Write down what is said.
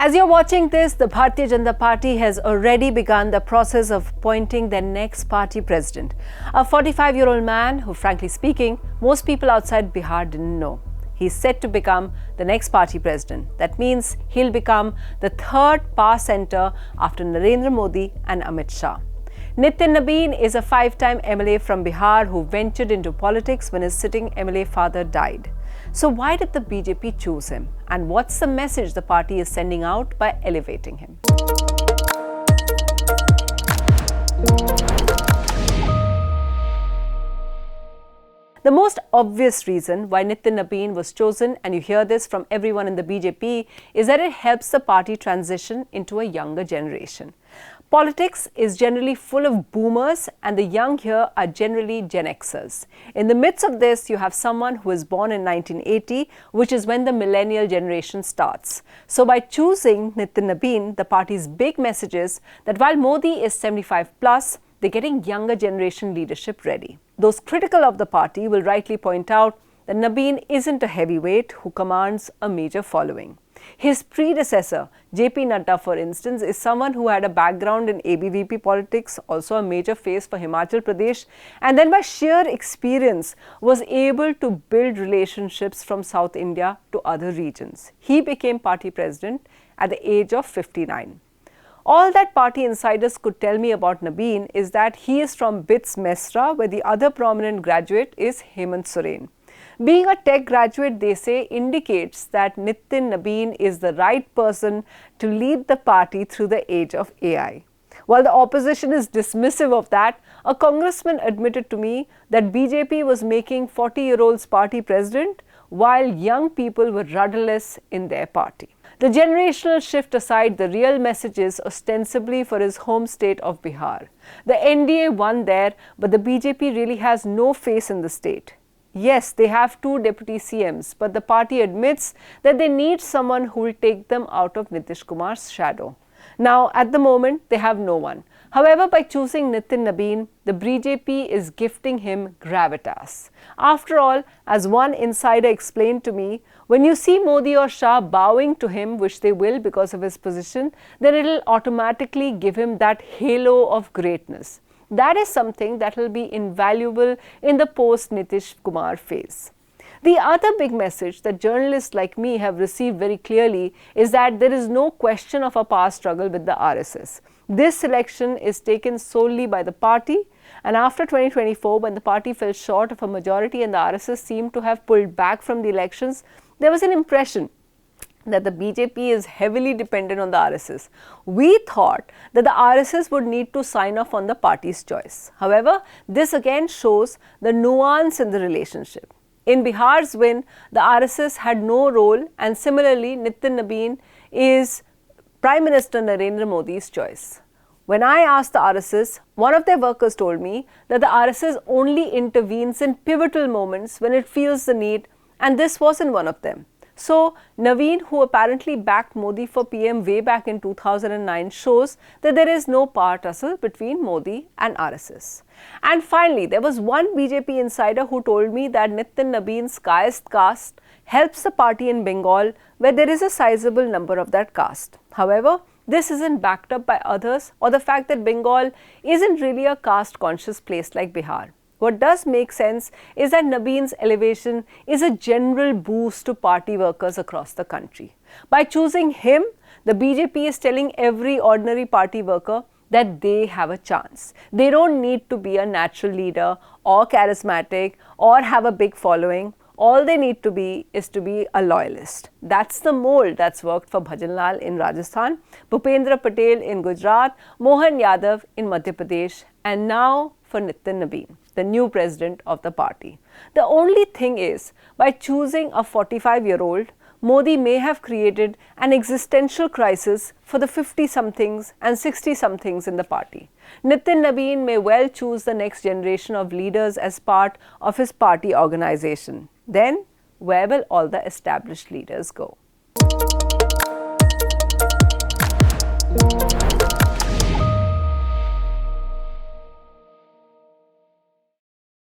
As you're watching this, the Bharatiya Janata Party has already begun the process of appointing their next party president. A 45-year-old man who, frankly speaking, most people outside Bihar didn't know. He's set to become the next party president. That means he'll become the third power center after Narendra Modi and Amit Shah. Nitin Nabin is a 5-time MLA from Bihar who ventured into politics when his sitting MLA father died. So why did the BJP choose him? And what's the message the party is sending out by elevating him? The most obvious reason why Nitin Nabin was chosen, and you hear this from everyone in the BJP, is that it helps the party transition into a younger generation. Politics is generally full of boomers, and the young here are generally Gen Xers. In the midst of this, you have someone who was born in 1980, which is when the Millennial generation starts. So by choosing Nitin Nabin, the party's big message is that while Modi is 75 plus, they're getting younger generation leadership ready. Those critical of the party will rightly point out that Nabin isn't a heavyweight who commands a major following. His predecessor, JP Nadda, for instance, is someone who had a background in ABVP politics, also a major face for Himachal Pradesh, and then by sheer experience was able to build relationships from South India to other regions. He became party president at the age of 59. All that party insiders could tell me about Nabin is that he is from BITS Mesra, where the other prominent graduate is Hemant Soren. Being a tech graduate, they say, indicates that Nitin Nabin is the right person to lead the party through the age of AI. While the opposition is dismissive of that, a congressman admitted to me that BJP was making 40-year-olds party president while young people were rudderless in their party. The generational shift aside, the real message is ostensibly for his home state of Bihar. The NDA won there, but the BJP really has no face in the state. Yes, they have 2 deputy CMs, but the party admits that they need someone who will take them out of Nitish Kumar's shadow. Now, at the moment, they have no one. However, by choosing Nitin Nabin, the BJP is gifting him gravitas. After all, as one insider explained to me, when you see Modi or Shah bowing to him, which they will because of his position, then it will automatically give him that halo of greatness. That is something that will be invaluable in the post-Nitish Kumar phase. The other big message that journalists like me have received very clearly is that there is no question of a power struggle with the RSS. This selection is taken solely by the party, and after 2024, when the party fell short of a majority and the RSS seemed to have pulled back from the elections, there was an impression that the BJP is heavily dependent on the RSS. We thought that the RSS would need to sign off on the party's choice. However, this again shows the nuance in the relationship. In Bihar's win, the RSS had no role, and similarly, Nitin Nabin is Prime Minister Narendra Modi's choice. When I asked the RSS, one of their workers told me that the RSS only intervenes in pivotal moments when it feels the need, and this wasn't one of them. So, Naveen, who apparently backed Modi for PM way back in 2009, shows that there is no power tussle between Modi and RSS. And finally, there was one BJP insider who told me that Nitin Nabin's Kayast caste helps the party in Bengal, where there is a sizable number of that caste. However, this isn't backed up by others or the fact that Bengal isn't really a caste-conscious place like Bihar. What does make sense is that Nabin's elevation is a general boost to party workers across the country. By choosing him, the BJP is telling every ordinary party worker that they have a chance. They don't need to be a natural leader or charismatic or have a big following. All they need to be is to be a loyalist. That's the mold that's worked for Bhajanlal in Rajasthan, Bhupendra Patel in Gujarat, Mohan Yadav in Madhya Pradesh, and now for Nitin Nabin, the new president of the party. The only thing is, by choosing a 45-year-old, Modi may have created an existential crisis for the 50-somethings and 60-somethings in the party. Nitin Nabin may well choose the next generation of leaders as part of his party organization. Then, where will all the established leaders go?